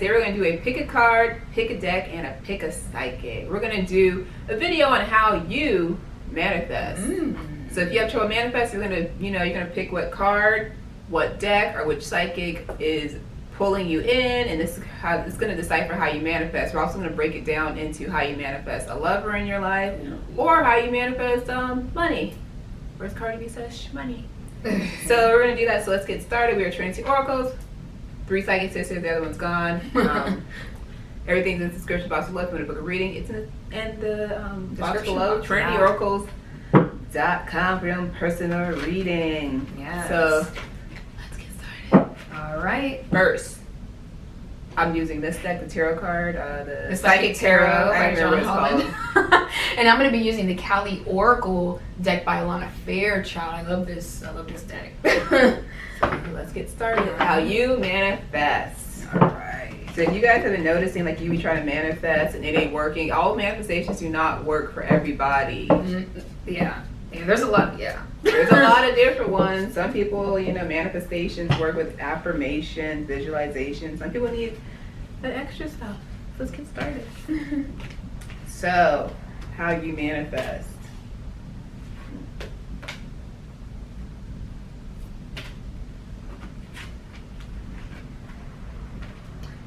Today we're going to do a pick a card, pick a deck, and a pick a psychic. We're going to do a video on how you manifest. So if you have trouble manifesting, you're going to, you're going to pick what card, what deck, or which psychic is pulling you in, and this is how it's going to decipher how you manifest. We're also going to break it down into how you manifest a lover in your life, or how you manifest money. Where's Cardi B says money? So we're going to do that. So let's get started. We are Trinity Oracles. 3 psychic sisters, the other one's gone. Everything's in the description box below. If you want to book a reading, it's in the box below. TrinityOracles.com for your own personal reading. Yes. So let's get started. All right. First, I'm using this deck, the tarot card, the Psychic Tarot by John Holland. And I'm going to be using the Cali Oracle deck by Alana Fairchild. I love this deck. Let's get started. How you manifest. All right. So if you guys have been noticing, like you be trying to manifest and it ain't working, all manifestations do not work for everybody. Yeah, there's a lot. Yeah, there's a lot of different ones. Some people, manifestations work with affirmation, visualization. Some people need the extra stuff. Let's get started. So, how you manifest.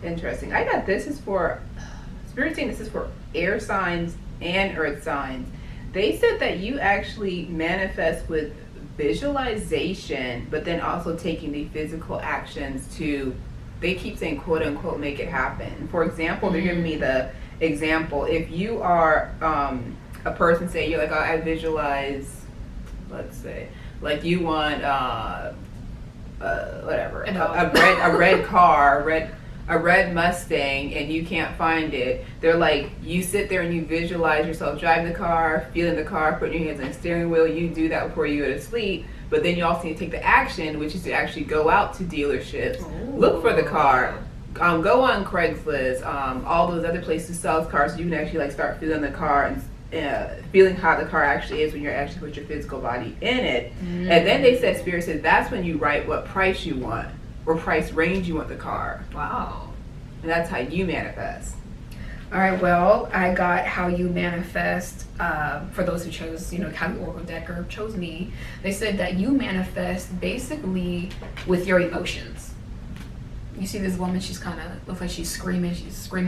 Interesting. I got this is for Spirit saying this is for air signs and earth signs. They said that you actually manifest with visualization, but then also taking the physical actions to, they keep saying quote unquote, make it happen. For example, they're giving me the example. If you are a person, say you're like, oh, I visualize, let's say, like you want whatever, a red car, a red Mustang, and you can't find it. They're like, you sit there and you visualize yourself driving the car, feeling the car, putting your hands on the steering wheel. You do that before you go to sleep, but then you also need to take the action, which is to actually go out to dealerships, look for the car, go on Craigslist, all those other places to sell cars, so you can actually like start feeling the car and feeling how the car actually is when you're actually put your physical body in it. And then they said, Spirit said, that's when you write what price you want or price range you want the car. Wow. And that's how you manifest. All right, well, I got how you manifest. For those who chose, Cali Oracle deck or chose me, they said that you manifest basically with your emotions. You see this woman, she's kind of looks like she's screaming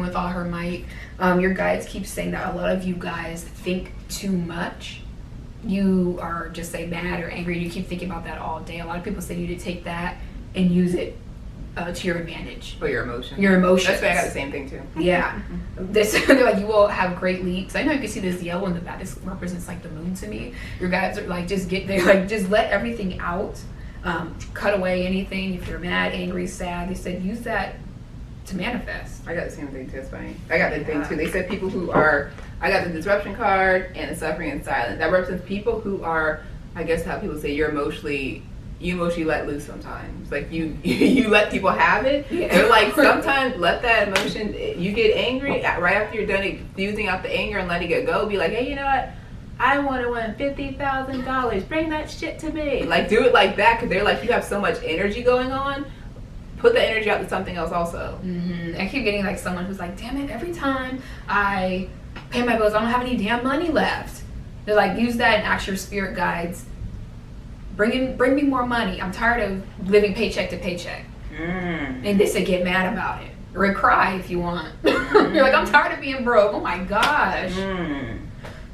with all her might. Your guides keep saying that a lot of you guys think too much. You are just say mad or angry. You keep thinking about that all day. A lot of people say you need to take that and use it to your advantage. For your emotions. Your emotions. That's why I got the same thing too. Yeah. They're like, you will have great leaps. I know you can see this yellow in the back. This represents like the moon to me. Your guides are like, just get there, like just let everything out. Cut away anything. If you're mad, angry, sad, they said use that to manifest. I got the same thing too. It's funny. I got the thing too. They said people who are, I got the disruption card and the suffering and silence. That represents people who are, I guess how people say you emotionally let loose sometimes. Like you let people have it. Yeah. They're like, sometimes let that emotion, you get angry, right after you're done fusing out the anger and letting it go, be like, hey, you know what? I want to win $50,000. Bring that shit to me. Like, do it like that, because they're like, you have so much energy going on. Put the energy out to something else also. I keep getting like someone who's like, damn it, every time I pay my bills, I don't have any damn money left. They're like, use that and ask your spirit guides. Bring me more money. I'm tired of living paycheck to paycheck. And they say get mad about it. Or cry if you want. You're like, I'm tired of being broke. Oh my gosh.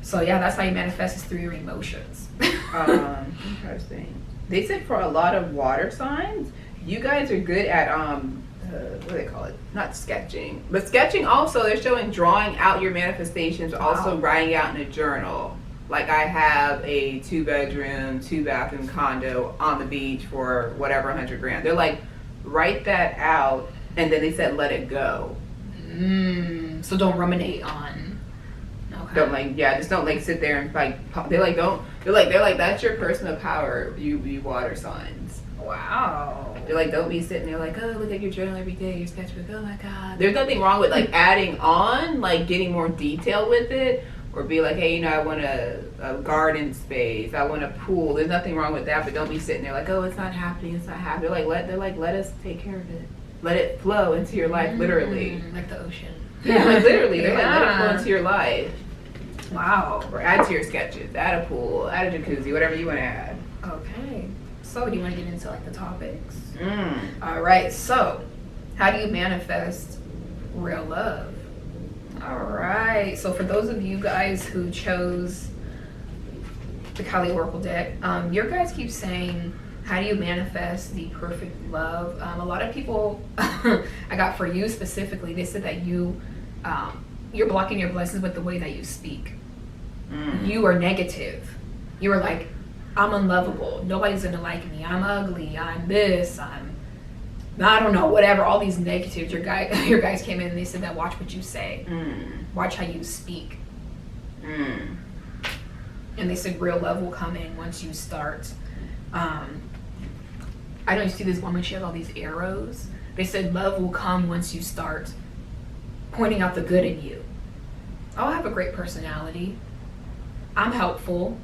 So yeah, that's how you manifest is through your emotions. Interesting. They said for a lot of water signs, you guys are good at what do they call it? Not sketching. But sketching also, they're showing drawing out your manifestations, also writing out in a journal. Like I have a 2-bedroom, 2-bathroom condo on the beach for whatever, 100 grand. They're like, write that out, and then they said, let it go. So don't ruminate on. Okay. Don't just don't like sit there and like. They're like, that's your personal power. You water signs. Wow. They're like, don't be sitting there like, oh, look at your journal every day, your sketchbook. Oh my God. There's nothing wrong with like adding on, like getting more detail with it. Or be like, hey, I want a garden space. I want a pool. There's nothing wrong with that, but don't be sitting there like, oh, it's not happening. It's not happening. They're like, let us take care of it. let it flow into your life, literally. Like the ocean. Yeah, like literally. They're like, let it Yeah. flow into your life. Wow. Or add to your sketches, add a pool, add a jacuzzi, whatever you want to add. Okay. So do you want to get into like the topics? Mm. All right. So how do you manifest real love? All right. So for those of you guys who chose the Kali Oracle deck, your guys keep saying, how do you manifest the perfect love? A lot of people, I got for you specifically, they said that you're blocking your blessings with the way that you speak. You are negative. You are like, I'm unlovable. Nobody's gonna like me. I'm ugly. I'm this. I don't know, whatever. All these negatives. Your guys came in and they said that watch what you say. Watch how you speak. And they said real love will come in once you start. I know you see this woman, she has all these arrows. They said love will come once you start pointing out the good in you. Oh, I have a great personality. I'm helpful.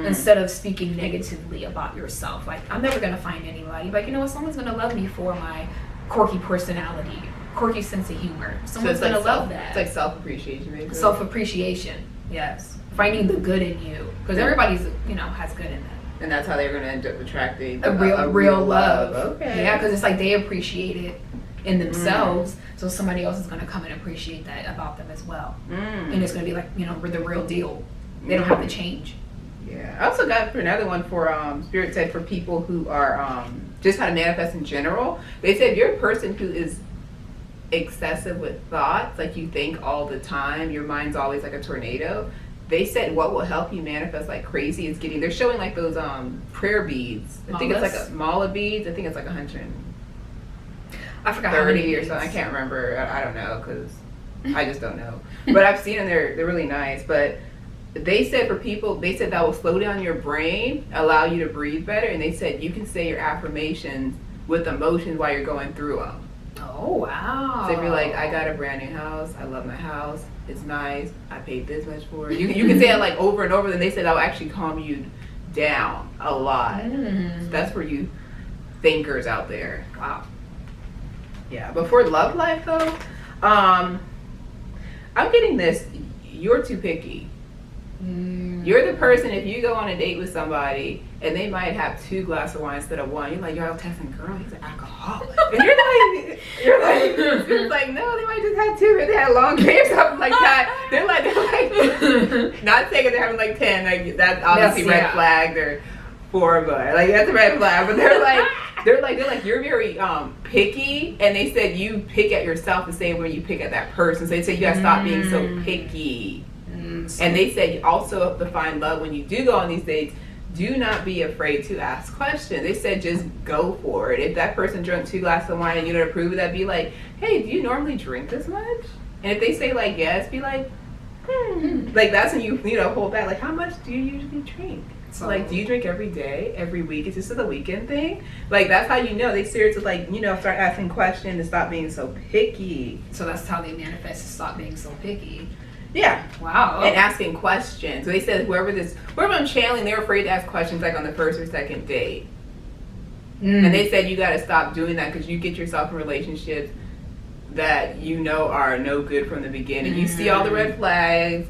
Instead of speaking negatively about yourself. Like, I'm never going to find anybody. But, you know what? Someone's going to love me for my quirky personality, quirky sense of humor. Someone's going to love that. It's like self-appreciation, maybe. Self-appreciation, yes. Finding the good in you. Because everybody's, has good in them. And that's how they're going to end up attracting A real love. Okay. Yeah, because it's like they appreciate it in themselves. So somebody else is going to come and appreciate that about them as well. And it's going to be like, the real deal. They don't have to change. Yeah, I also got another one for Spirit said for people who are just how to manifest in general. They said you're a person who is excessive with thoughts, like you think all the time. Your mind's always like a tornado. They said what will help you manifest like crazy is they're showing like those prayer beads. I think it's like a mala beads. I think it's like 130 I forgot how many or something. I can't remember. I don't know because I just don't know. But I've seen them. They're really nice. But they said for people, they said that will slow down your brain, allow you to breathe better, and they said you can say your affirmations with emotions while you're going through them. Oh, wow. So if you're like, I got a brand new house, I love my house, it's nice, I paid this much for it. You can say it like over and over, then they said that will actually calm you down a lot. So that's for you thinkers out there. Wow. Yeah, but for love life though, I'm getting this, you're too picky. You're the person, if you go on a date with somebody and they might have 2 glasses of wine instead of 1, you're like, you're out testing girl, he's an alcoholic. And you're like, it's like, no, they might just have 2 or they had a long day or something like that. They're like, not saying they're having like 10, like that's obviously red flag, they're 4, but like that's a red flag, but they're like, you're very picky, and they said you pick at yourself the same way you pick at that person. So they said you gotta stop being so picky. And they said also to find love when you do go on these dates, do not be afraid to ask questions. They said just go for it. If that person drank 2 glasses of wine and you don't approve of that, be like, hey, do you normally drink this much? And if they say like yes, be like, like that's when you hold back. Like, how much do you usually drink? So like, do you drink every day, every week? Is this a weekend thing? Like, that's how you know. They seriously like, start asking questions and stop being so picky. So that's how they manifest to stop being so picky. Yeah. Wow. And asking questions. So they said whoever I'm channeling, they're afraid to ask questions like on the first or second date. And they said you got to stop doing that because you get yourself in relationships that are no good from the beginning. You see all the red flags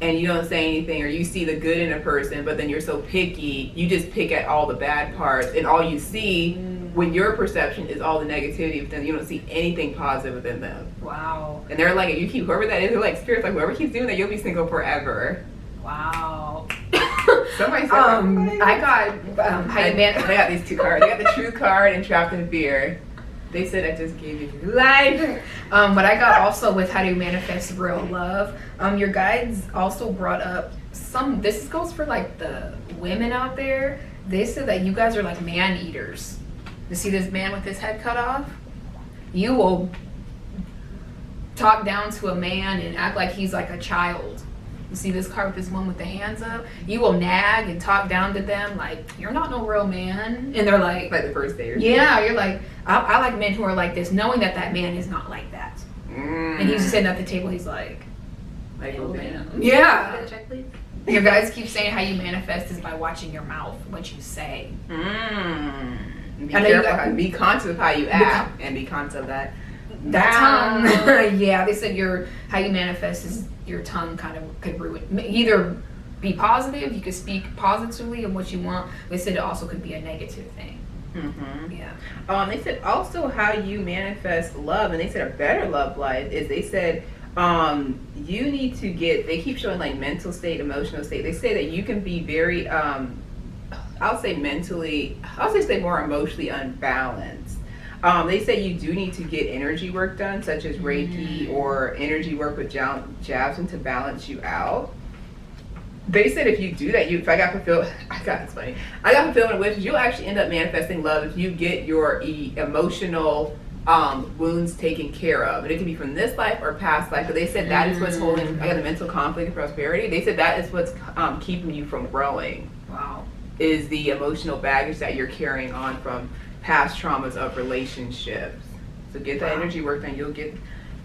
and you don't say anything, or you see the good in a person, but then you're so picky, you just pick at all the bad parts, and all you see with your perception is all the negativity, but then you don't see anything positive within them. Wow. And they're like, if you keep whoever that is, they're like, spirits, like whoever keeps doing that, you'll be single forever. Wow. Somebody said I got these 2 cards. I got the Truth card and Trapped in Fear. They said I just gave you your life. But I got also with how to manifest real love. Your guides also brought up this goes for like the women out there. They said that you guys are like man eaters. You see this man with his head cut off? You will talk down to a man and act like he's like a child. You see this card with this one with the hands up? You will nag and talk down to them like, you're not no real man. And they're like the first day or something. Yeah, you're like, I like men who are like this, knowing that man is not like that. And he's sitting at the table, he's like, oh, damn. Yeah. Check, please. Your guys keep saying how you manifest is by watching your mouth, what you say. Be careful. Be conscious of how you act, and be conscious of that. Tongue. Yeah, they said how you manifest is your tongue kind of could ruin. Either be positive, you could speak positively of what you want. They said it also could be a negative thing. Mm-hmm. Yeah. They said also how you manifest love, and they said a better love life is, they said you need to get, they keep showing like mental state, emotional state. They say that you can be very I'll say more emotionally unbalanced. They say you do need to get energy work done, such as Reiki or energy work with jabs to balance you out. They said if you do that, it's funny. I got fulfillment with you'll actually end up manifesting love if you get your emotional wounds taken care of. And it can be from this life or past life. But they said that is what's holding, I got the mental conflict and prosperity. They said that is what's keeping you from growing. Wow. Is the emotional baggage that you're carrying on from past traumas of relationships. So get that energy work done. You'll get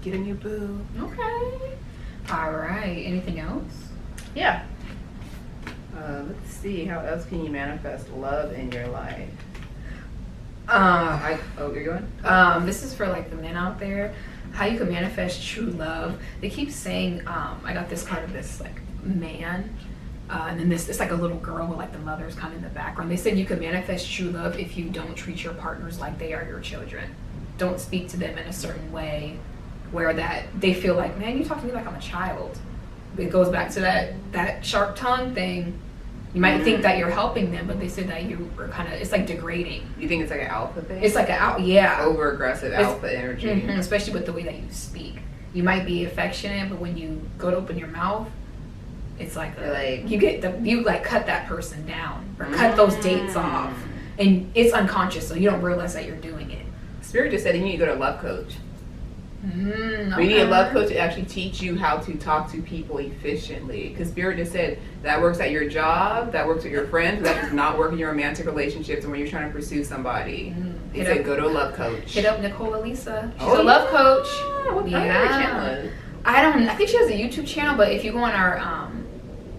a new boo. Okay. All right. Anything else? Yeah. Let's see. How else can you manifest love in your life? You're going? This is for like the men out there. How you can manifest true love. They keep saying, I got this card of this like man. And then it's like a little girl with like the mother's kind of in the background. They said you can manifest true love if you don't treat your partners like they are your children. Don't speak to them in a certain way where that they feel like, man, you talk to me like I'm a child. It goes back to that sharp tongue thing. You might think that you're helping them, but they said that you were kind of, it's like degrading. You think it's like an alpha thing? It's like yeah. Over aggressive alpha energy. Mm-hmm, especially with the way that you speak. You might be affectionate, but when you go to open your mouth, it's like you cut that person down or cut those dates off, and it's unconscious, so you don't realize that you're doing it. Spirit just said you need to go to a love coach. Okay. We need a love coach to actually teach you how to talk to people efficiently. Because Spirit just said that works at your job, that works with your friends, that does not work in your romantic relationships and when you're trying to pursue somebody. They said go to a love coach. Hit up Nicola Lisa. She's a love coach. What kind of channel? I think she has a YouTube channel, but if you go on our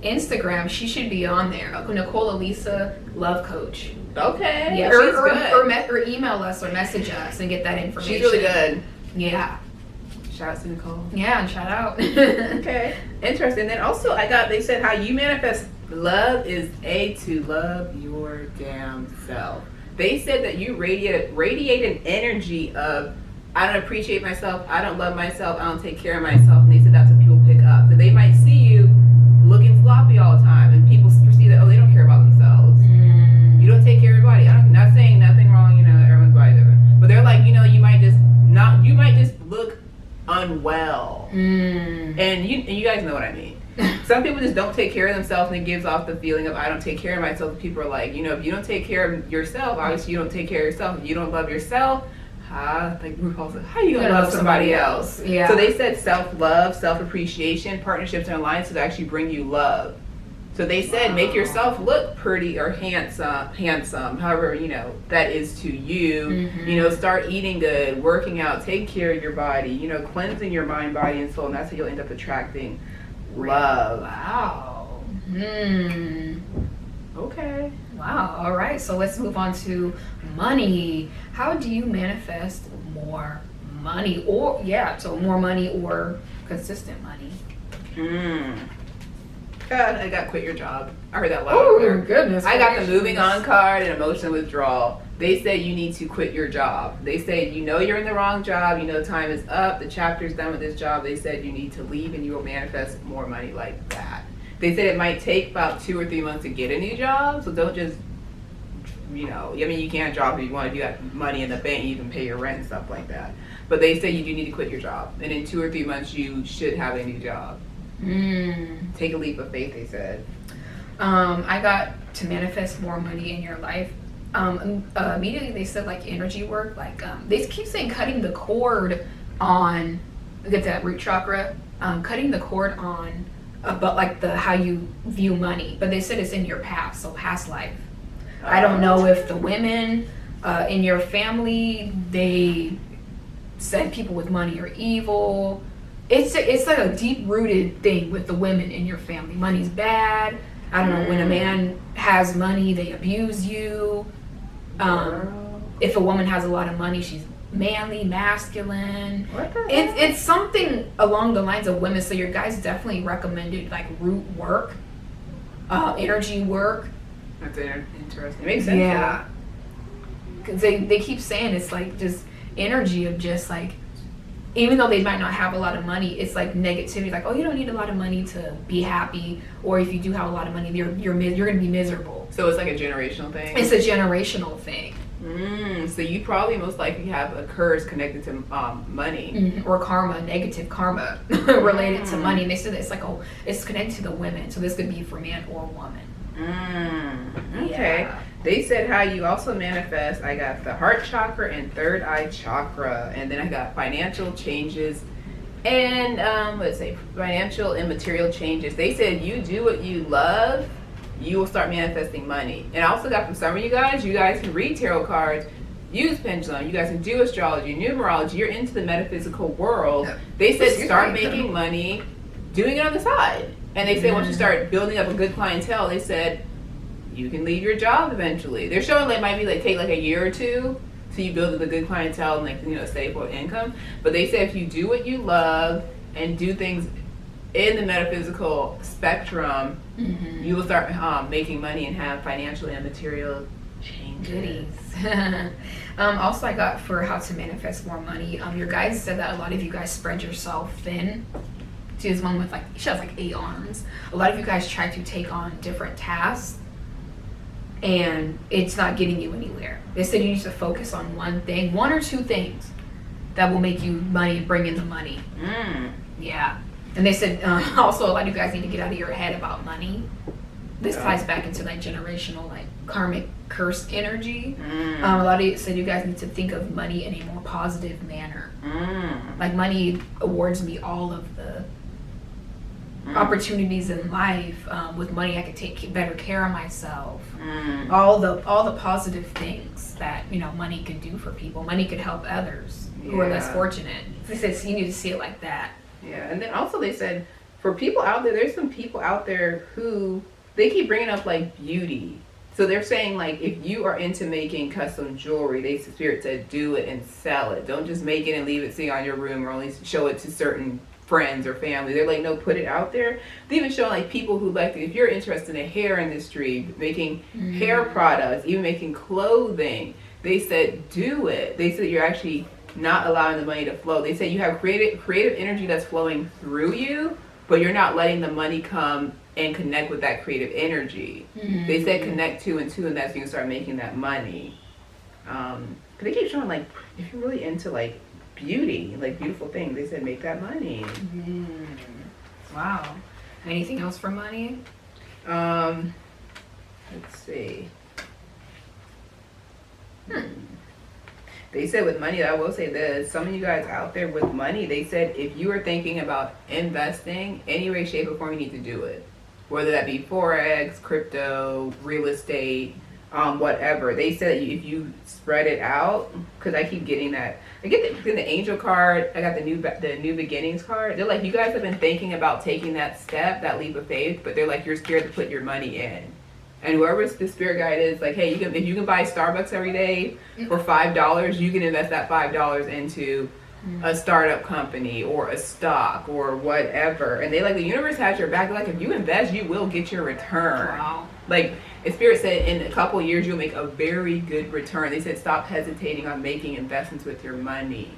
Instagram, she should be on there. Nicola Lisa, love coach. Okay. Yeah, she's good. Or email us or message us and get that information. She's really good. Yeah. Shout out to Nicole. Yeah, and shout out. Okay. Interesting. Then also they said how you manifest love is to love your damn self. They said that you radiate an energy of I don't appreciate myself, I don't love myself, I don't take care of myself. And they said that's what people pick up. So they might see you looking sloppy all the time and people perceive that, they don't care about themselves. You don't take care of your body. I'm not saying nothing wrong, everyone's body different. But they're like, you might just look unwell. And you guys know what I mean. Some people just don't take care of themselves and it gives off the feeling of I don't take care of myself. People are like, if you don't take care of yourself, obviously you don't take care of yourself. If you don't love yourself, like RuPaul said, how are you gonna love somebody else? Yeah. So they said self-love, self-appreciation, partnerships and alliances actually bring you love. So they said make yourself look pretty or handsome, however, that is to you. Start eating good, working out, taking care of your body, cleansing your mind, body, and soul, and that's how you'll end up attracting love. Wow. Okay. Wow. All right. So let's move on to money. How do you manifest more money more money or consistent money? I got quit your job. I heard that loud. Oh, goodness. I got the moving on card and emotional withdrawal. They say you need to quit your job. They say you're in the wrong job. Time is up. The chapter's done with this job. They said you need to leave and you will manifest more money like that. They said it might take about 2 or 3 months to get a new job. So don't just, you can't drop if you want to do that money in the bank. You can pay your rent and stuff like that. But they say you do need to quit your job. And in 2 or 3 months, you should have a new job. Take a leap of faith, they said. I got to manifest more money in your life. Immediately they said like energy work, like they keep saying cutting the cord on, get that root chakra, cutting the cord on about like how you view money, but they said it's in your past, so past life. I don't know if the women in your family, they said people with money are evil. It's like a deep-rooted thing with the women in your family. Money's bad. I don't know, when a man has money, they abuse you. if a woman has a lot of money, she's manly, masculine. What the It's something along the lines of women. So your guys definitely recommended like root work, energy work. That's interesting. It makes sense. Yeah. Because they keep saying it's like just energy of just like, even though they might not have a lot of money, it's like negativity. Like, oh, you don't need a lot of money to be happy. Or if you do have a lot of money, you're going to be miserable. So it's like a generational thing? It's a generational thing. So you probably most likely have a curse connected to money. Or karma, negative karma related to money. And they said that it's connected to the women. So this could be for man or woman. Okay. Yeah. They said how you also manifest. I got the heart chakra and third eye chakra, and then I got financial changes and financial and material changes. They said you do what you love, you will start manifesting money. And I also got from some of you guys can read tarot cards, use pendulum, you guys can do astrology, numerology, you're into the metaphysical world. They said start making money doing it on the side. And they said once you start building up a good clientele, they said you can leave your job eventually. They're showing like might be like take like a year or two so you build up a good clientele and like stable income. But they said if you do what you love and do things in the metaphysical spectrum, you will start making money and have financial and material changes. Also, I got for how to manifest more money. Your guys said that a lot of you guys spread yourself thin. She has one with she has 8 arms. A lot of you guys try to take on different tasks, and it's not getting you anywhere. They said you need to focus on one thing, 1 or 2 things that will make you money, bring in the money. Yeah. And they said also a lot of you guys need to get out of your head about money. This ties back into generational karmic curse energy. A lot of you said you guys need to think of money in a more positive manner. Like money awards me all of the opportunities in life. With money I could take better care of myself. All the positive things that money could do for people. Money could help others who are less fortunate. They said you need to see it like that. Yeah, and then also they said for people out there's some people out there who they keep bringing up beauty. So they're saying if you are into making custom jewelry, Spirit said do it and sell it. Don't just make it and leave it sitting on your room or only show it to certain friends or family. They're like, no, put it out there. They even show people who if you're interested in the hair industry, making hair products, even making clothing, they said do it. They said you're actually not allowing the money to flow. They say you have creative energy that's flowing through you, but you're not letting the money come and connect with that creative energy. They said connect 2 and 2, and that's when you can start making that money. They keep showing if you're really into beauty, beautiful things, they said make that money. Wow. Anything else for money? Let's see. They said with money, I will say this, some of you guys out there with money, they said if you are thinking about investing, any way, shape, or form, you need to do it. Whether that be Forex, crypto, real estate, whatever. They said if you spread it out, because I keep getting that. I get the angel card, I got the new beginnings card. They're you guys have been thinking about taking that step, that leap of faith, but they're you're scared to put your money in. And whoever the spirit guide is, hey, if you can buy Starbucks every day for $5, you can invest that $5 into a startup company or a stock or whatever. And they the universe has your back. If you invest, you will get your return. Wow. Spirit said in a couple of years you'll make a very good return. They said stop hesitating on making investments with your money.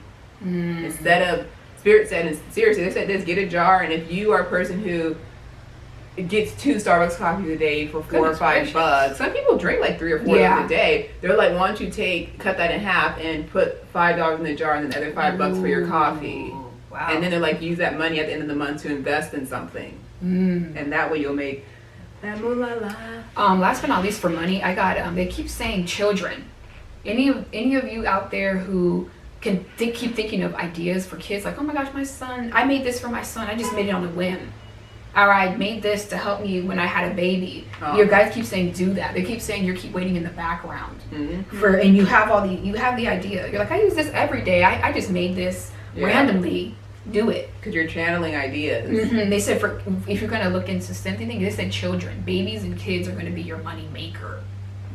Instead of, Spirit said, and seriously, they said this, get a jar, and if you are a person who gets 2 Starbucks coffees a day for $4 or $5. Some people drink 3 or 4 of them a day. They're why don't you cut that in half and put $5 in the jar and then the other $5 for your coffee. Wow. And then they're use that money at the end of the month to invest in something. And that way you'll make that moolah. Last but not least for money, I got they keep saying children. Any of you out there who can keep thinking of ideas for kids, oh my gosh, my son, I made this for my son, I just made it on a whim. Or I made this to help me when I had a baby. Your guys keep saying do that. They keep saying you keep waiting in the background and you have the idea. You're I use this every day. I just made this randomly. Do it because you're channeling ideas. They said if you're gonna look into something, they said children, babies, and kids are gonna be your money maker.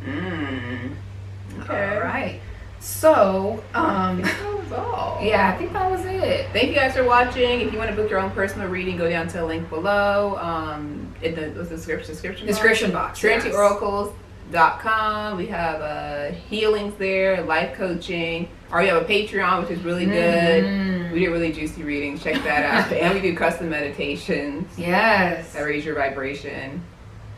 Okay. All right. So, That was all. yeah, I think that was it. Thank you guys for watching. If you want to book your own personal reading, go down to the link below. In the description box. TrinityOracles.com. We have healings there, life coaching. Or we have a Patreon, which is really good. We do really juicy readings. Check that out. And we do custom meditations Yes. that raise your vibration.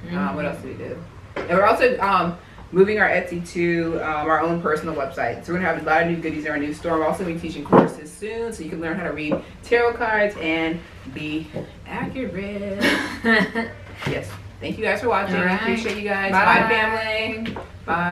What else do we do? And we're also moving our Etsy to our own personal website. So we're going to have a lot of new goodies in our new store. We're also going to be teaching courses soon, so you can learn how to read tarot cards and be accurate. Yes. Thank you guys for watching. All right. I appreciate you guys. Bye. Bye, family. Bye.